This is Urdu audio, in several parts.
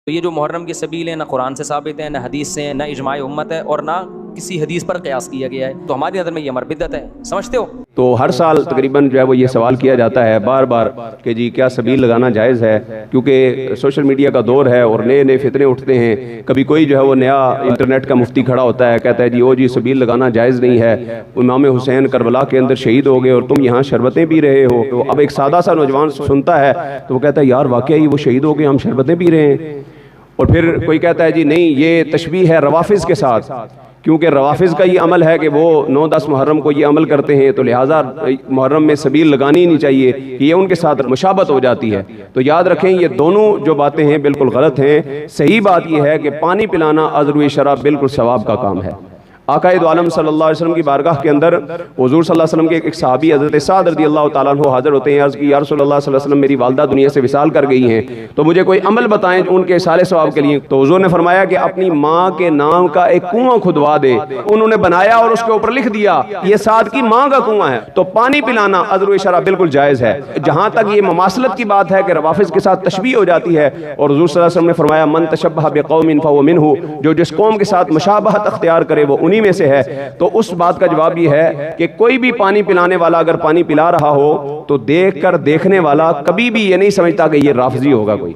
تو یہ جو محرم کی سبیل ہے نہ قرآن سے ثابت ہے، نہ حدیث سے ہے، نہ اجماع امت ہے، اور نہ کسی حدیث پر قیاس کیا گیا ہے، تو ہماری نظر میں یہ امر بدعت ہے. سمجھتے ہو؟ تو ہر سال تقریباً جو ہے وہ یہ سوال کیا جاتا ہے بار بار کہ جی کیا سبیل لگانا جائز ہے، کیونکہ سوشل میڈیا کا دور ہے اور نئے نئے فتنے اٹھتے ہیں. کبھی کوئی جو ہے وہ نیا انٹرنیٹ کا مفتی کھڑا ہوتا ہے، کہتا ہے جی جی سبیل لگانا جائز نہیں ہے، امام حسین کربلا کے اندر شہید ہو گئے اور تم یہاں شربتیں پی رہے ہو. تو اب ایک سادہ سا نوجوان سنتا ہے تو وہ کہتا ہے یار واقعی وہ شہید ہو گئے، ہم شربتیں پی رہے ہیں. اور پھر کوئی کہتا ہے جی نہیں یہ تشبیہ ہے روافض کے ساتھ، کیونکہ روافض کا یہ عمل ہے کہ وہ 9-10 محرم کو یہ عمل کرتے ہیں، تو لہٰذا محرم میں سبیل لگانی نہیں چاہیے، یہ ان کے ساتھ مشابہت ہو جاتی ہے. تو یاد رکھیں یہ دونوں جو باتیں ہیں بالکل غلط ہیں. صحیح بات یہ ہے کہ پانی پلانا عذر شراب بالکل ثواب کا کام ہے. آقا دو عالم صلی اللہ علیہ وسلم کی بارگاہ کے اندر حضور صلی اللہ علیہ وسلم کے ایک صحابی حضرت سعد رضی اللہ تعالیٰ عنہ حاضر ہوتے ہیں. عرض کی یا رسول اللہ صلی اللہ علیہ وسلم میری والدہ دنیا سے وصال کر گئی ہیں، تو مجھے کوئی عمل بتائیں ان کے اصالہ ثواب کے لیے. تو حضور نے فرمایا کہ اپنی ماں کے نام کا ایک کنواں کھدوا دے. انہوں نے بنایا اور اس کے اوپر لکھ دیا یہ سعد کی ماں کا کنواں ہے. تو پانی پلانا عذر شرع بالکل جائز ہے. جہاں تک یہ مماثلت کی بات ہے کہ روافض کے ساتھ تشبیہ ہو جاتی ہے، اور حضور صلی اللہ علیہ وسلم نے فرمایا من تشبہ بقوم فہو منہ، جو جس قوم کے ساتھ مشابہت اختیار کرے وہ انہی میں سے ہے. تو اس بات کا جواب یہ ہے کہ کوئی بھی پانی پلانے والا اگر پانی پلا رہا ہو تو دیکھ کر دیکھنے والا کبھی بھی یہ نہیں سمجھتا کہ یہ رافضی ہوگا. کوئی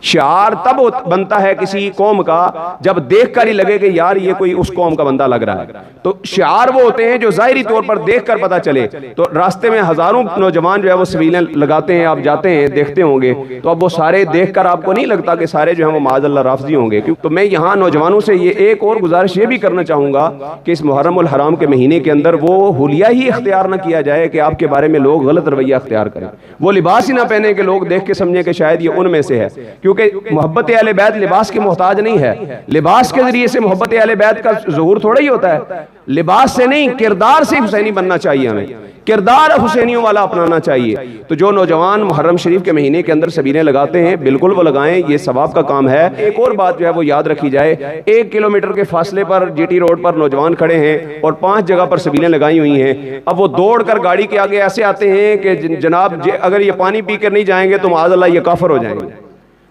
شعار تب بنتا ہے کسی قوم کا جب دیکھ کر ہی لگے کہ یار یہ کوئی اس قوم کا بندہ لگ رہا ہے. تو شعار وہ ہوتے ہیں جو ظاہری طور پر دیکھ کر پتہ چلے. تو راستے میں ہزاروں نوجوان جو ہے وہ سبیلیں لگاتے ہیں، آپ جاتے ہیں دیکھتے ہوں گے، تو اب وہ سارے دیکھ کر آپ کو نہیں لگتا کہ سارے جو ہیں وہ معاذ اللہ رافضی ہوں گے. تو میں یہاں نوجوانوں سے یہ ایک اور گزارش یہ بھی کرنا چاہوں گا کہ اس محرم الحرام کے مہینے کے اندر وہ حلیہ ہی اختیار نہ کیا جائے کہ آپ کے بارے میں لوگ غلط رویہ اختیار کریں. وہ لباس ہی نہ پہنے کہ لوگ دیکھ کے سمجھیں کہ شاید یہ ان میں سے ہے، کیونکہ محبت اہل بیت لباس کے محتاج نہیں ہے. لباس کے ذریعے سے محبت اہل بیت کا ظہور تھوڑا ہی ہوتا ہے. لباس سے نہیں، کردار سے حسینی بننا چاہیے. ہمیں کردار حسینیوں والا اپنانا چاہیے. تو جو نوجوان محرم شریف کے مہینے کے اندر سبیلیں لگاتے ہیں بالکل وہ لگائیں، یہ ثواب کا کام ہے. ایک اور بات جو ہے وہ یاد رکھی جائے، 1 کلومیٹر کے فاصلے پر جی ٹی روڈ پر نوجوان کھڑے ہیں اور 5 جگہ پر سبیلیں لگائی ہوئی ہیں. اب وہ دوڑ کر گاڑی کے آگے ایسے آتے ہیں کہ جناب اگر یہ پانی پی کر نہیں جائیں گے تو معاذ اللہ یہ کافر ہو جائیں گے.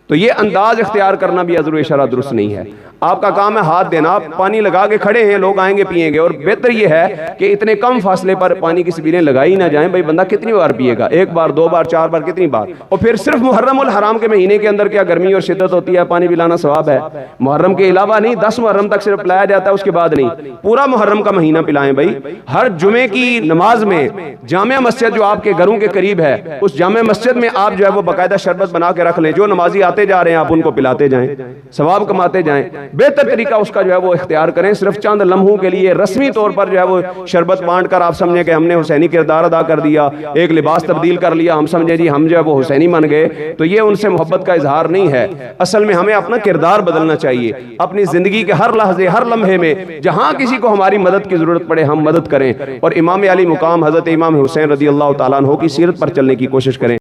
تو یہ انداز اختیار کرنا بھی عذر شرع درست نہیں ہے. آپ کا کام ہے ہاتھ دینا، آپ پانی لگا کے کھڑے ہیں، لوگ آئیں گے پیئیں گے. اور بہتر یہ ہے کہ اتنے کم فاصلے پر پانی کی سبیلیں لگائی نہ جائیں. بھائی بندہ کتنی بار پیے گا؟ 1 بار 2 بار 4 بار کتنی بار؟ اور پھر صرف محرم الحرام کے مہینے کے اندر کیا گرمی اور شدت ہوتی ہے پانی پلانا ثواب ہے؟ محرم کے علاوہ نہیں، 10 محرم تک صرف پلایا جاتا ہے، اس کے بعد نہیں. پورا محرم کا مہینہ پلائیں. بھائی ہر جمعے کی نماز میں جامع مسجد جو آپ کے گھروں کے قریب ہے، اس جامع مسجد میں آپ جو ہے وہ باقاعدہ شربت بنا کے رکھ لیں. جو نمازی آتے جا رہے ہیں آپ ان کو پلاتے جائیں، ثواب کماتے جائیں. بہتر طریقہ اس کا جو ہے وہ اختیار کریں. صرف چند لمحوں کے لیے رسمی طور پر جو ہے وہ شربت بانٹ کر آپ سمجھیں کہ ہم نے حسینی کردار ادا کر دیا، ایک لباس تبدیل کر لیا، ہم سمجھیں جی ہم جو ہے وہ حسینی بن گئے. تو یہ ان سے محبت کا اظہار نہیں ہے. اصل میں ہمیں اپنا کردار بدلنا چاہیے. اپنی زندگی کے ہر لحظے ہر لمحے میں جہاں کسی کو ہماری مدد کی ضرورت پڑے ہم مدد کریں، اور امام علی مقام حضرت امام حسین رضی اللہ تعالیٰ عنہ کی سیرت پر چلنے کی کوشش کریں.